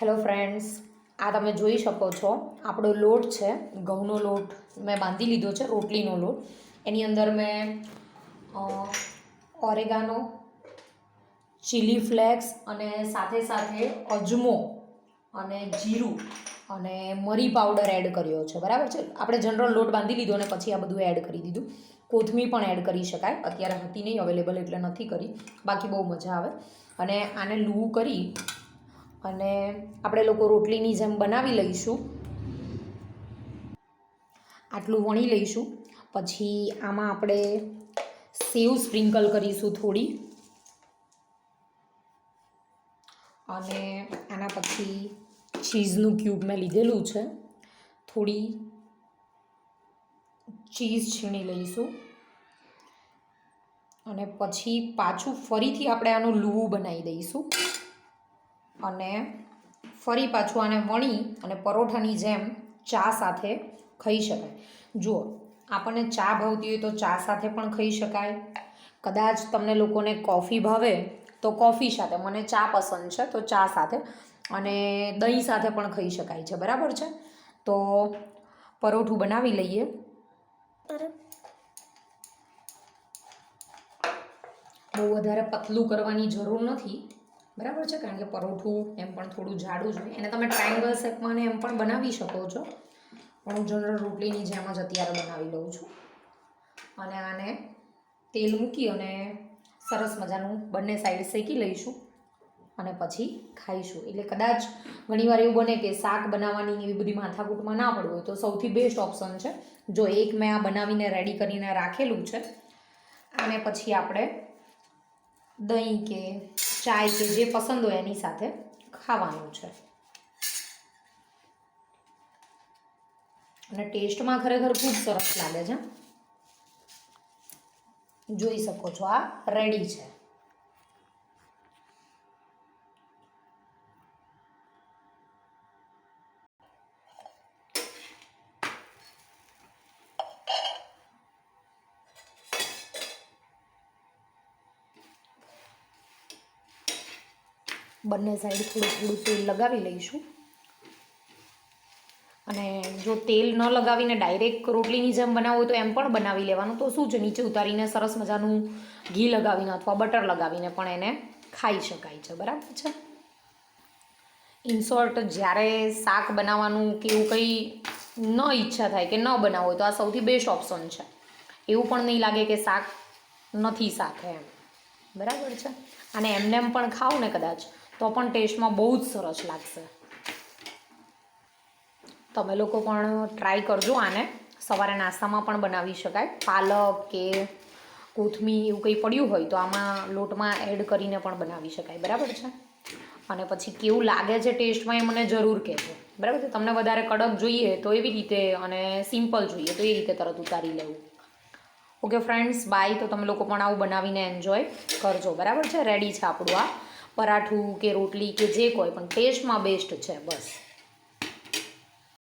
Hello friends, આ તમે જોઈ શકો છો આપણો લોટ છે, ઘઉંનો લોટ મેં બાંધી લીધો છે, રોટલીનો લોટ. એની અંદર મેં ઓરેગાનો, ચીલી ફ્લેક્સ અને સાથે સાથે અજમો અને જીરું અને મરી પાવડર એડ કર્યો છે. બરાબર છે. આપણે જનરલ લોટ બાંધી લીધો અને પછી આ બધું એડ કરી દીધું. કોથમીર પણ એડ કરી શકાય, અત્યારે હતી નહીં અવેલેબલ એટલે નથી કરી, બાકી બહુ મજા આવે. અને આને લૂવું કરી અને આપણે લોકો રોટલીની જેમ બનાવી લઈશું. આટલું વણી લઈશું. પછી આમાં આપણે સેવ સ્પ્રિંકલ કરીશું થોડી, અને આના પછી ચીઝનું ક્યુબ મેં લીધેલું છે, થોડી ચીઝ છીણી લઈશું. અને પછી પાછું ફરીથી આપણે આનું લૂવું બનાવી દઈશું અને ફરી પાછું આને વણી અને પરોઠાની જેમ ચા સાથે ખાઈ શકાય. જુઓ, આપણને ચા ભાવતી હોય તો ચા સાથે પણ ખાઈ શકાય. કદાચ તમને લોકોને કોફી ભાવે તો કોફી સાથે, મને ચા પસંદ છે તો ચા સાથે, અને દહીં સાથે પણ ખાઈ શકાય છે. બરાબર છે. તો પરોઠું બનાવી લઈએ. બહુ વધારે પતલું કરવાની જરૂર નથી, બરાબર છે, કારણ કે પરોઠું એમ પણ થોડું જાડું જોઈએ. એને તમે ટ્રાયંગલ શેપમાં ને એમ પણ બનાવી શકો છો, પણ હું જનરલ રોટલીની જેમ જ અત્યારે બનાવી લઉં છું. અને આને તેલ મૂકી અને સરસ મજાનું બંને સાઈડ શેકી લઈશું અને પછી ખાઈશું. એટલે કદાચ ઘણીવાર એવું બને કે શાક બનાવવાની એવી બધી માથાકૂટમાં ના પડવું હોય તો સૌથી બેસ્ટ ઓપ્શન છે. જો એક મેં આ બનાવીને રેડી કરીને રાખેલું છે, આને પછી આપણે દહીં કે ચાય કે જે પસંદ હોય એની સાથે ખાવાનું છે. અને ટેસ્ટમાં ખરેખર ખૂબ સરસ લાગે છે. જોઈ શકો છો આ રેડી છે. બંને સાઈડ થોડું થોડું તેલ લગાવી લઈશું. અને જો તેલ ન લગાવીને ડાયરેક્ટ રોટલીની જેમ બનાવવું હોય તો એમ પણ બનાવી લેવાનું. તો શું છે, નીચે ઉતારીને સરસ મજાનું ઘી લગાવીને અથવા બટર લગાવીને પણ એને ખાઈ શકાય છે. બરાબર છે. ઇન શોર્ટ, જ્યારે શાક બનાવવાનું કે એવું કંઈ ન ઈચ્છા થાય કે ન બનાવવું હોય તો આ સૌથી બેસ્ટ ઓપ્શન છે. એવું પણ નહીં લાગે કે શાક નથી શાક એમ. બરાબર છે. અને એમને એમ પણ ખાવ ને કદાચ તો પણ ટેસ્ટમાં બહુ જ સરસ લાગશે. તમે લોકો પણ ટ્રાય કરજો આને. સવારે નાસ્તામાં પણ બનાવી શકાય. પાલક કે કોથમીર એવું કંઈ પડ્યું હોય તો આમાં લોટમાં એડ કરીને પણ બનાવી શકાય. બરાબર છે. અને પછી કેવું લાગે છે ટેસ્ટમાં એ મને જરૂર કહેજો. બરાબર છે. તમને વધારે કડક જોઈએ તો એવી રીતે, અને સિમ્પલ જોઈએ તો એ રીતે તરત ઉતારી લેવું. Okay friends, bye. તો તમે લોકો પણ આવું બનાવીને એન્જોય કરજો. બરાબર છે. રેડી છે આપણું આ પરાઠું કે રોટલી કે જે કોઈ પણ, ટેસ્ટમાં બેસ્ટ છે. બસ.